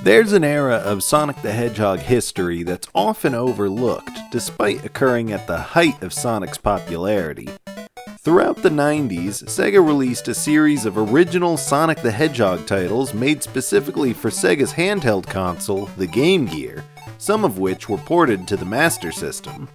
There's an era of Sonic the Hedgehog history that's often overlooked, despite occurring at the height of Sonic's popularity. Throughout the 90s, Sega released a series of original Sonic the Hedgehog titles made specifically for Sega's handheld console, the Game Gear, some of which were ported to the Master System.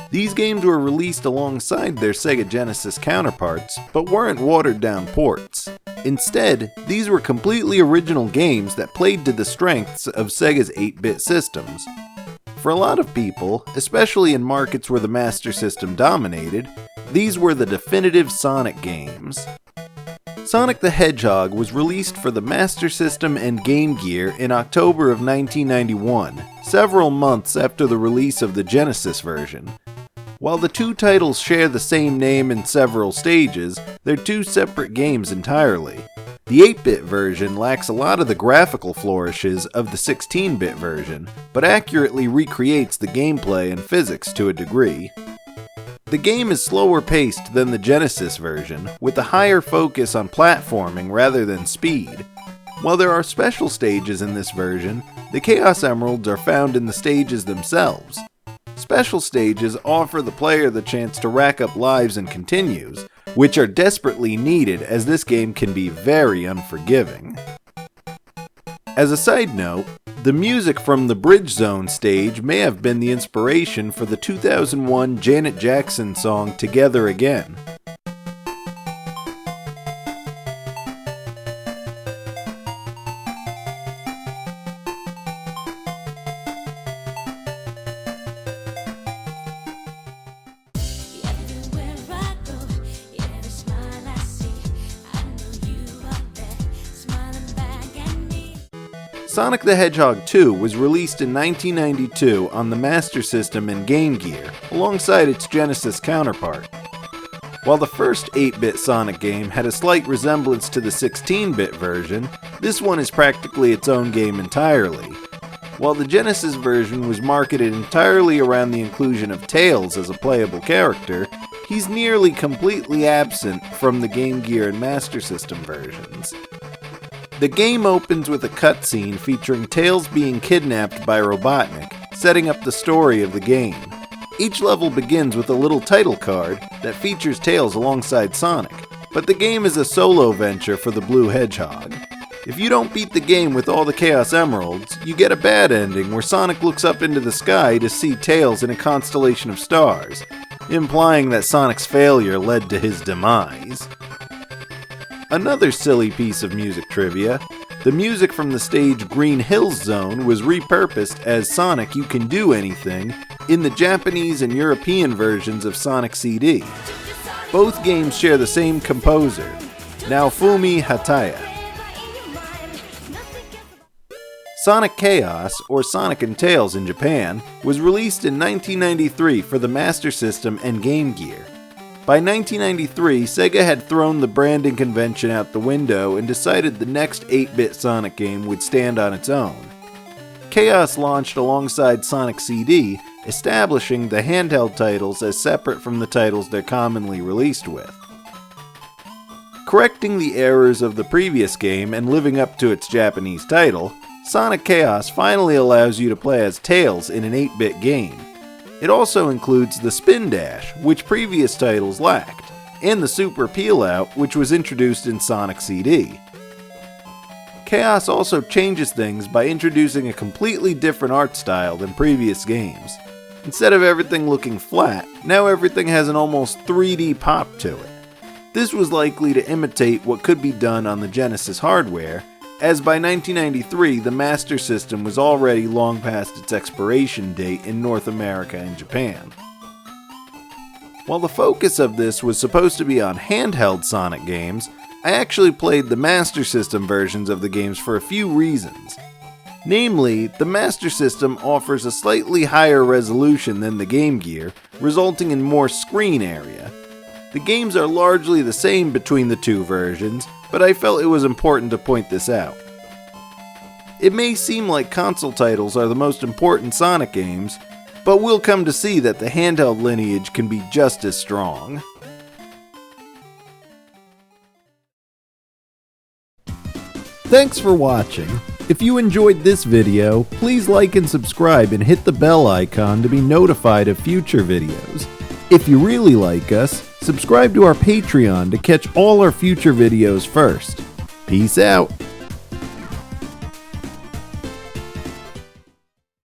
These games were released alongside their Sega Genesis counterparts, but weren't watered-down ports. Instead, these were completely original games that played to the strengths of Sega's 8-bit systems. For a lot of people, especially in markets where the Master System dominated, these were the definitive Sonic games. Sonic the Hedgehog was released for the Master System and Game Gear in October of 1991, several months after the release of the Genesis version. While the two titles share the same name in several stages, they're two separate games entirely. The 8-bit version lacks a lot of the graphical flourishes of the 16-bit version, but accurately recreates the gameplay and physics to a degree. The game is slower paced than the Genesis version, with a higher focus on platforming rather than speed. While there are special stages in this version, the Chaos Emeralds are found in the stages themselves. Special stages offer the player the chance to rack up lives and continues, which are desperately needed as this game can be very unforgiving. As a side note, the music from the Bridge Zone stage may have been the inspiration for the 2001 Janet Jackson song Together Again. Sonic the Hedgehog 2 was released in 1992 on the Master System and Game Gear, alongside its Genesis counterpart. While the first 8-bit Sonic game had a slight resemblance to the 16-bit version, this one is practically its own game entirely. While the Genesis version was marketed entirely around the inclusion of Tails as a playable character, he's nearly completely absent from the Game Gear and Master System versions. The game opens with a cutscene featuring Tails being kidnapped by Robotnik, setting up the story of the game. Each level begins with a little title card that features Tails alongside Sonic, but the game is a solo venture for the Blue Hedgehog. If you don't beat the game with all the Chaos Emeralds, you get a bad ending where Sonic looks up into the sky to see Tails in a constellation of stars, implying that Sonic's failure led to his demise. Another silly piece of music trivia, the music from the stage Green Hills Zone was repurposed as Sonic You Can Do Anything in the Japanese and European versions of Sonic CD. Both games share the same composer, Naofumi Hataya. Sonic Chaos, or Sonic and Tails in Japan, was released in 1993 for the Master System and Game Gear. By 1993, Sega had thrown the branding convention out the window and decided the next 8-bit Sonic game would stand on its own. Chaos launched alongside Sonic CD, establishing the handheld titles as separate from the titles they're commonly released with. Correcting the errors of the previous game and living up to its Japanese title, Sonic Chaos finally allows you to play as Tails in an 8-bit game. It also includes the Spin Dash, which previous titles lacked, and the Super Peel-Out, which was introduced in Sonic CD. Chaos also changes things by introducing a completely different art style than previous games. Instead of everything looking flat, now everything has an almost 3D pop to it. This was likely to imitate what could be done on the Genesis hardware, as by 1993 the Master System was already long past its expiration date in North America and Japan. While the focus of this was supposed to be on handheld Sonic games, I actually played the Master System versions of the games for a few reasons. Namely, the Master System offers a slightly higher resolution than the Game Gear, resulting in more screen area. The games are largely the same between the two versions, but I felt it was important to point this out. It may seem like console titles are the most important Sonic games, but we'll come to see that the handheld lineage can be just as strong. Thanks for watching. If you enjoyed this video, please like and subscribe and hit the bell icon to be notified of future videos. If you really like us, subscribe to our Patreon to catch all our future videos first. Peace out!